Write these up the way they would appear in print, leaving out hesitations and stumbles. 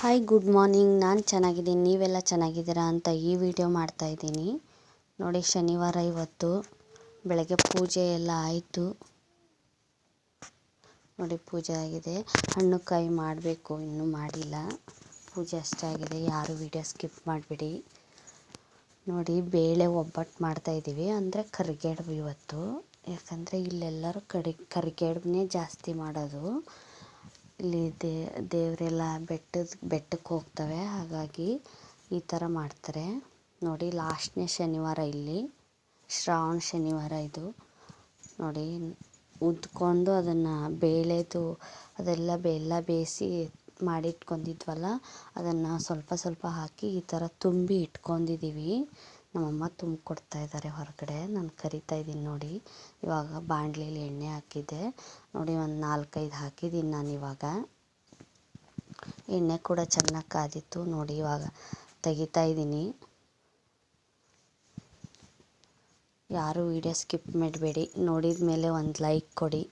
Hi good morning. ನಾನು ಚೆನ್ನಾಗಿದ್ದೀನಿ, ನೀವೆಲ್ಲ ಚೆನ್ನಾಗಿದ್ದೀರಾ ಅಂತ ಈ ವಿಡಿಯೋ ಮಾಡ್ತಾಯಿದ್ದೀನಿ ನೋಡಿ. ಶನಿವಾರ ಇವತ್ತು ಬೆಳಗ್ಗೆ ಪೂಜೆ ಎಲ್ಲ ಆಯಿತು ನೋಡಿ. ಪೂಜೆ ಆಗಿದೆ, ಹಣ್ಣು ಕಾಯಿ ಮಾಡಬೇಕು, ಇನ್ನೂ ಮಾಡಿಲ್ಲ. ಪೂಜೆ ಅಷ್ಟೇ ಆಗಿದೆ. ಯಾರು ವಿಡಿಯೋ ಸ್ಕಿಪ್ ಮಾಡಿಬಿಡಿ ನೋಡಿ. ಬೇಳೆ ಒಬ್ಬಟ್ಟು ಮಾಡ್ತಾಯಿದ್ದೀವಿ, ಅಂದರೆ ಕರಿಗಡುಬು ಇವತ್ತು. ಯಾಕಂದರೆ ಇಲ್ಲೆಲ್ಲರೂ ಕರಿಗಡುಬನ್ನೇ ಜಾಸ್ತಿ ಮಾಡೋದು. ಇಲ್ಲಿ ದೇವರೆಲ್ಲ ಬೆಟ್ಟಕ್ಕೆ ಹೋಗ್ತವೆ, ಹಾಗಾಗಿ ಈ ಥರ ಮಾಡ್ತಾರೆ ನೋಡಿ. ಲಾಸ್ಟ್ನೇ ಶನಿವಾರ, ಇಲ್ಲಿ ಶ್ರಾವಣ ಶನಿವಾರ ಇದು ನೋಡಿ. ಉದ್ಕೊಂಡು ಅದನ್ನು ಬೇಳೆದು ಅದೆಲ್ಲ ಬೇಯಿಸಿ ಮಾಡಿಟ್ಕೊಂಡಿದ್ವಲ್ಲ, ಅದನ್ನು ಸ್ವಲ್ಪ ಸ್ವಲ್ಪ ಹಾಕಿ ಈ ಥರ ತುಂಬಿ ಇಟ್ಕೊಂಡಿದ್ದೀವಿ. ನಮ್ಮಮ್ಮ ತುಂಬಿಕೊಡ್ತಾ ಇದ್ದಾರೆ ಹೊರಗಡೆ, ನಾನು ಕರಿತಾ ಇದ್ದೀನಿ ನೋಡಿ. ಇವಾಗ ಬಾಣಲೆಯಲ್ಲಿ ಎಣ್ಣೆ ಹಾಕಿದ್ದೆ ನೋಡಿ, ಒಂದು 4-5 ಹಾಕಿದ್ದೀನಿ ನಾನು. ಇವಾಗ ಎಣ್ಣೆ ಕೂಡ ಚೆನ್ನಾಗಿ ಕಾದಿತ್ತು ನೋಡಿ. ಇವಾಗ ತೆಗಿತಾ ಇದ್ದೀನಿ. ಯಾರು ವಿಡಿಯೋ ಸ್ಕಿಪ್ ಮಾಡಬೇಡಿ, ನೋಡಿದ ಮೇಲೆ ಒಂದು ಲೈಕ್ ಕೊಡಿ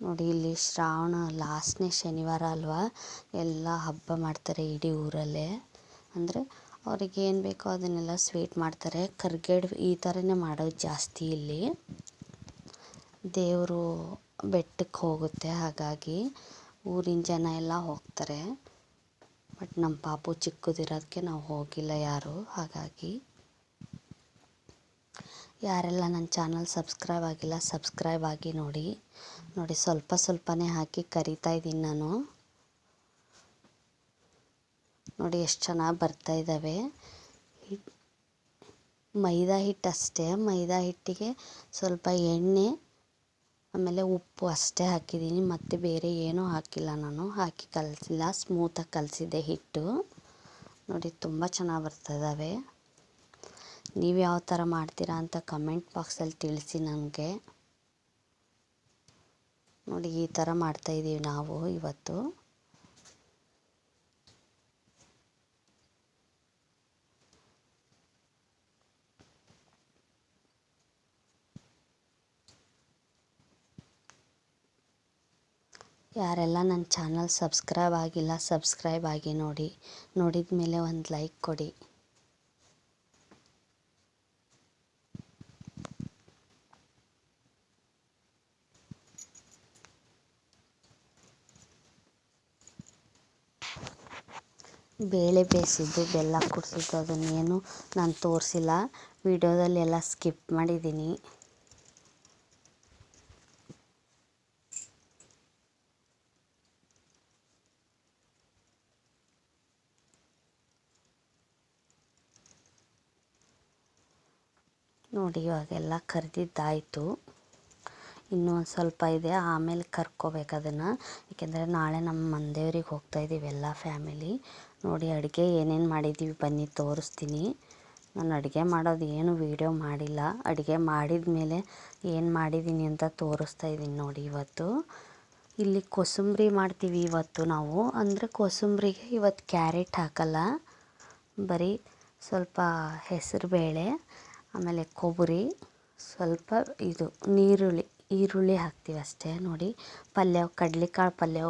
ನೋಡಿ. ಇಲ್ಲಿ ಶ್ರಾವಣ ಲಾಸ್ಟ್ನೇ ಶನಿವಾರ ಅಲ್ವಾ, ಎಲ್ಲ ಹಬ್ಬ ಮಾಡ್ತಾರೆ ಇಡೀ ಊರಲ್ಲೇ. ಅಂದರೆ ಅವ್ರಿಗೆ ಏನು ಬೇಕೋ ಅದನ್ನೆಲ್ಲ ಸ್ವೀಟ್ ಮಾಡ್ತಾರೆ. ಕರಿಗಡುಬು ಈ ಥರನೇ ಮಾಡೋದು ಜಾಸ್ತಿ ಇಲ್ಲಿ. ದೇವರು ಬೆಟ್ಟಕ್ಕೆ ಹೋಗುತ್ತೆ, ಹಾಗಾಗಿ ಊರಿನ ಜನ ಎಲ್ಲ ಹೋಗ್ತಾರೆ. ಬಟ್ ನಮ್ಮ ಪಾಪು ಚಿಕ್ಕದಿರೋದಕ್ಕೆ ನಾವು ಹೋಗಿಲ್ಲ ಯಾರು. ಹಾಗಾಗಿ ಯಾರೆಲ್ಲ ನನ್ನ ಚಾನಲ್ ಸಬ್ಸ್ಕ್ರೈಬ್ ಆಗಿಲ್ಲ, ಸಬ್ಸ್ಕ್ರೈಬ್ ಆಗಿ ನೋಡಿ. ಸ್ವಲ್ಪ ಸ್ವಲ್ಪನೇ ಹಾಕಿ ಕರಿತಾ ಇದ್ದೀನಿ ನಾನು ನೋಡಿ. ಎಷ್ಟು ಚೆನ್ನಾಗಿ ಬರ್ತಾ ಇದ್ದಾವೆ. ಮೈದಾ ಹಿಟ್ಟು ಅಷ್ಟೇ, ಮೈದಾ ಹಿಟ್ಟಿಗೆ ಸ್ವಲ್ಪ ಎಣ್ಣೆ ಆಮೇಲೆ ಉಪ್ಪು ಅಷ್ಟೇ ಹಾಕಿದ್ದೀನಿ, ಮತ್ತು ಬೇರೆ ಏನೂ ಹಾಕಿಲ್ಲ ನಾನು. ಹಾಕಿ ಕಲಸಿಲ್ಲ, ಸ್ಮೂತಾಗಿ ಕಲಸಿದ್ದೆ ಹಿಟ್ಟು ನೋಡಿ. ತುಂಬ ಚೆನ್ನಾಗಿ ಬರ್ತಾಯಿದ್ದಾವೆ. ನೀವು ಯಾವ ಥರ ಮಾಡ್ತೀರಾ ಅಂತ ಕಮೆಂಟ್ ಬಾಕ್ಸಲ್ಲಿ ತಿಳಿಸಿ ನನಗೆ ನೋಡಿ. ಈ ಥರ ಮಾಡ್ತಾಯಿದ್ದೀವಿ ನಾವು ಇವತ್ತು. ಯಾರೆಲ್ಲ ನನ್ನ ಚಾನಲ್ ಸಬ್ಸ್ಕ್ರೈಬ್ ಆಗಿಲ್ಲ, ಸಬ್ಸ್ಕ್ರೈಬ್ ಆಗಿ ನೋಡಿ. ನೋಡಿದ ಮೇಲೆ ಒಂದು ಲೈಕ್ ಕೊಡಿ. ಬೇಳೆ ಬೇಯಿಸಿದ್ದು, ಬೆಲ್ಲ ಕುಡಿಸಿದ್ದು ಅದನ್ನೇನು ನಾನು ತೋರಿಸಿಲ್ಲ ವಿಡಿಯೋದಲ್ಲಿ, ಎಲ್ಲ ಸ್ಕಿಪ್ ಮಾಡಿದ್ದೀನಿ ನೋಡಿ. ಇವಾಗೆಲ್ಲ ಕರೆದಿದ್ದಾಯಿತು, ಇನ್ನೂ ಒಂದು ಸ್ವಲ್ಪ ಇದೆ, ಆಮೇಲೆ ಕರ್ಕೋಬೇಕು ಅದನ್ನು. ಏಕೆಂದರೆ ನಾಳೆ ನಮ್ಮ ಮನೆದೇವ್ರಿಗೆ ಹೋಗ್ತಾಯಿದ್ದೀವಿ ಎಲ್ಲ ಫ್ಯಾಮಿಲಿ ನೋಡಿ. ಅಡುಗೆ ಏನೇನು ಮಾಡಿದ್ದೀವಿ ಬನ್ನಿ ತೋರಿಸ್ತೀನಿ. ನಾನು ಅಡುಗೆ ಮಾಡೋದು ಏನು ವೀಡಿಯೋ ಮಾಡಿಲ್ಲ, ಅಡುಗೆ ಮಾಡಿದ ಮೇಲೆ ಏನು ಮಾಡಿದ್ದೀನಿ ಅಂತ ತೋರಿಸ್ತಾ ಇದ್ದೀನಿ ನೋಡಿ. ಇವತ್ತು ಇಲ್ಲಿ ಕೋಸಂಬರಿ ಮಾಡ್ತೀವಿ ಇವತ್ತು ನಾವು. ಅಂದರೆ ಕೋಸಂಬರಿಗೆ ಇವತ್ತು ಕ್ಯಾರೆಟ್ ಹಾಕಲ್ಲ, ಬರೀ ಸ್ವಲ್ಪ ಹೆಸರು ಬೇಳೆ ಆಮೇಲೆ ಕೊಬ್ಬರಿ, ಸ್ವಲ್ಪ ಇದು ಈರುಳ್ಳಿ ಹಾಕ್ತೀವಿ ಅಷ್ಟೇ ನೋಡಿ. ಪಲ್ಯ ಕಡಲೆಕಾಳು ಪಲ್ಯ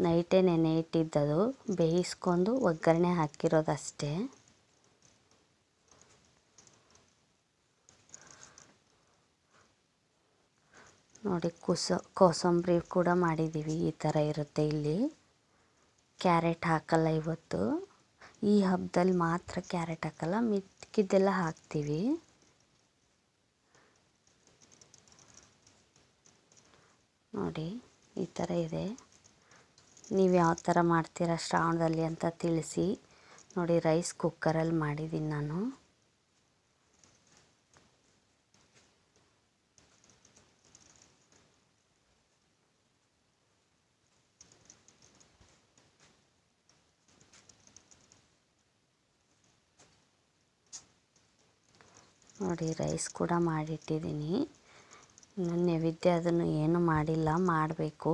ನೈಟೇ ನೆನೆ ಇಟ್ಟಿದ್ದದು, ಬೇಯಿಸ್ಕೊಂಡು ಒಗ್ಗರಣೆ ಹಾಕಿರೋದಷ್ಟೇ ನೋಡಿ. ಕೋಸಂಬರಿ ಕೂಡ ಮಾಡಿದ್ದೀವಿ, ಈ ಥರ ಇರುತ್ತೆ. ಇಲ್ಲಿ ಕ್ಯಾರೆಟ್ ಹಾಕಲ್ಲ ಇವತ್ತು, ಈ ಹಬ್ಬದಲ್ಲಿ ಮಾತ್ರ ಕ್ಯಾರೆಟ್ ಹಾಕಲ್ಲ, ಮಿಕ್ಕಿದ್ದೆಲ್ಲ ಹಾಕ್ತೀವಿ ನೋಡಿ. ಈ ಥರ ಇದೆ. ನೀವು ಯಾವ ಥರ ಮಾಡ್ತೀರಾ ಶ್ರಾವಣದಲ್ಲಿ ಅಂತ ತಿಳಿಸಿ ನೋಡಿ. ರೈಸ್ ಕುಕ್ಕರಲ್ಲಿ ಮಾಡಿದ್ದೀನಿ ನಾನು ನೋಡಿ. ರೈಸ್ ಕೂಡ ಮಾಡಿಟ್ಟಿದ್ದೀನಿ. ಇನ್ನು ನೈವೇದ್ಯ ಅದನ್ನು ಏನು ಮಾಡಿಲ್ಲ, ಮಾಡಬೇಕು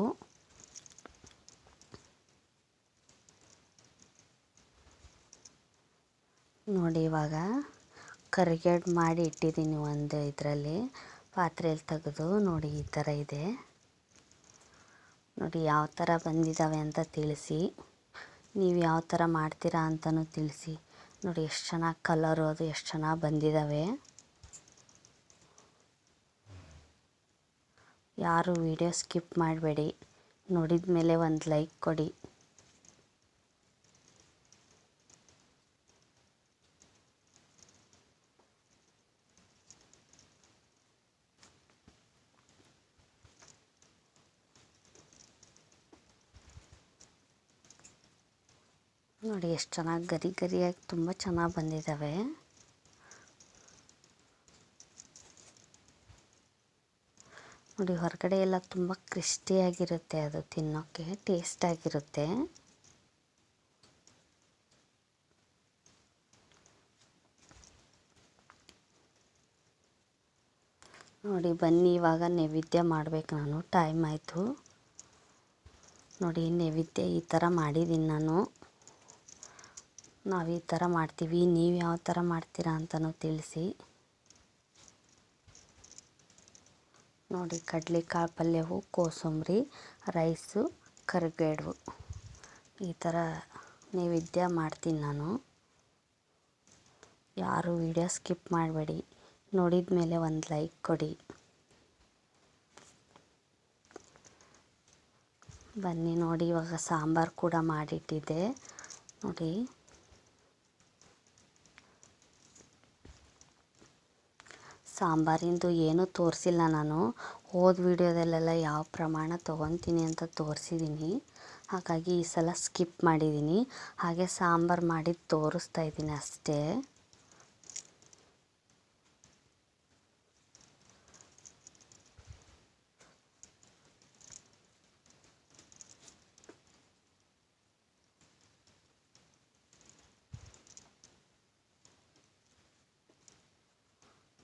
ನೋಡಿ. ಇವಾಗ ಕರಿಗಡುಬು ಮಾಡಿ ಇಟ್ಟಿದ್ದೀನಿ ಒಂದು ಇದರಲ್ಲಿ, ಪಾತ್ರೆಯಲ್ಲಿ ತೆಗೆದು ನೋಡಿ. ಈ ಥರ ಇದೆ ನೋಡಿ ಯಾವ ಥರ ಬಂದಿದ್ದಾವೆ ಅಂತ ತಿಳಿಸಿ. ನೀವು ಯಾವ ಥರ ಮಾಡ್ತೀರಾ ಅಂತಲೂ ತಿಳಿಸಿ. ನೋಡಿ ಎಷ್ಟು ಚೆನ್ನಾಗಿ ಕಲರು ಅದು ಎಷ್ಟು ಚೆನ್ನಾಗಿ ಬಂದಿದ್ದಾವೆ. ಯಾರು ವಿಡಿಯೋ ಸ್ಕಿಪ್ ಮಾಡಬೇಡಿ. ನೋಡಿದ ಮೇಲೆ ಒಂದು ಲೈಕ್ ಕೊಡಿ. ನೋಡಿ ಎಷ್ಟು ಚೆನ್ನಾಗಿ ಗರಿ ಗರಿಯಾಗಿ ತುಂಬ ಚೆನ್ನಾಗಿ ಬಂದಿದ್ದಾವೆ. ನೋಡಿ ಹೊರಗಡೆ ಎಲ್ಲ ತುಂಬ ಕ್ರಿಸ್ಪಿಯಾಗಿರುತ್ತೆ, ಅದು ತಿನ್ನೋಕ್ಕೆ ಟೇಸ್ಟಾಗಿರುತ್ತೆ. ನೋಡಿ ಬನ್ನಿ ಇವಾಗ ನೈವೇದ್ಯ ಮಾಡಬೇಕು. ನಾನು ಟೈಮ್ ಆಯಿತು. ನೋಡಿ ನೈವೇದ್ಯ ಈ ಥರ ಮಾಡಿದ್ದೀನಿ ನಾನು. ನಾವು ಈ ಥರ ಮಾಡ್ತೀವಿ, ನೀವು ಯಾವ ಥರ ಮಾಡ್ತೀರಾ ಅಂತಲೂ ತಿಳಿಸಿ. ನೋಡಿ ಕಡಲೆಕಾಳು ಪಲ್ಯವು, ಕೋಸಂಬರಿ, ರೈಸು, ಕರಿಗಡುಬು ಈ ಥರ ನೈವೇದ್ಯ ಮಾಡ್ತೀನಿ ನಾನು. ಯಾರು ವಿಡಿಯೋ ಸ್ಕಿಪ್ ಮಾಡಬೇಡಿ. ನೋಡಿದ ಮೇಲೆ ಒಂದು ಲೈಕ್ ಕೊಡಿ. ಬನ್ನಿ ನೋಡಿ ಇವಾಗ ಸಾಂಬಾರು ಕೂಡ ಮಾಡಿಟ್ಟಿದ್ದೆ ನೋಡಿ. ಸಾಂಬಾರಿಂದು ಏನೂ ತೋರಿಸಿಲ್ಲ ನಾನು. ಹೋದ ವಿಡಿಯೋದಲ್ಲೆಲ್ಲ ಯಾವ ಪ್ರಮಾಣ ತೊಗೊತೀನಿ ಅಂತ ತೋರಿಸಿದ್ದೀನಿ. ಹಾಗಾಗಿ ಈ ಸಲ ಸ್ಕಿಪ್ ಮಾಡಿದ್ದೀನಿ. ಹಾಗೆ ಸಾಂಬಾರು ಮಾಡಿದ್ದು ತೋರಿಸ್ತಾ ಇದ್ದೀನಿ ಅಷ್ಟೇ.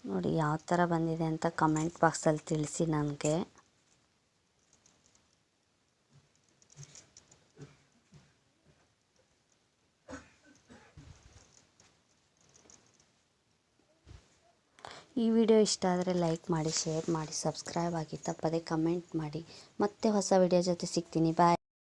ನೋಡಿ ಯಾವ ಥರ ಬಂದಿದೆ ಅಂತ ಕಮೆಂಟ್ ಬಾಕ್ಸಲ್ಲಿ ತಿಳಿಸಿ ನನಗೆ. ಈ ವಿಡಿಯೋ ಇಷ್ಟ ಆದರೆ ಲೈಕ್ ಮಾಡಿ, ಶೇರ್ ಮಾಡಿ, ಸಬ್ಸ್ಕ್ರೈಬ್ ಆಗಿ, ತಪ್ಪದೆ ಕಮೆಂಟ್ ಮಾಡಿ. ಮತ್ತೆ ಹೊಸ ವಿಡಿಯೋ ಜೊತೆ ಸಿಗ್ತೀನಿ. ಬಾಯ್.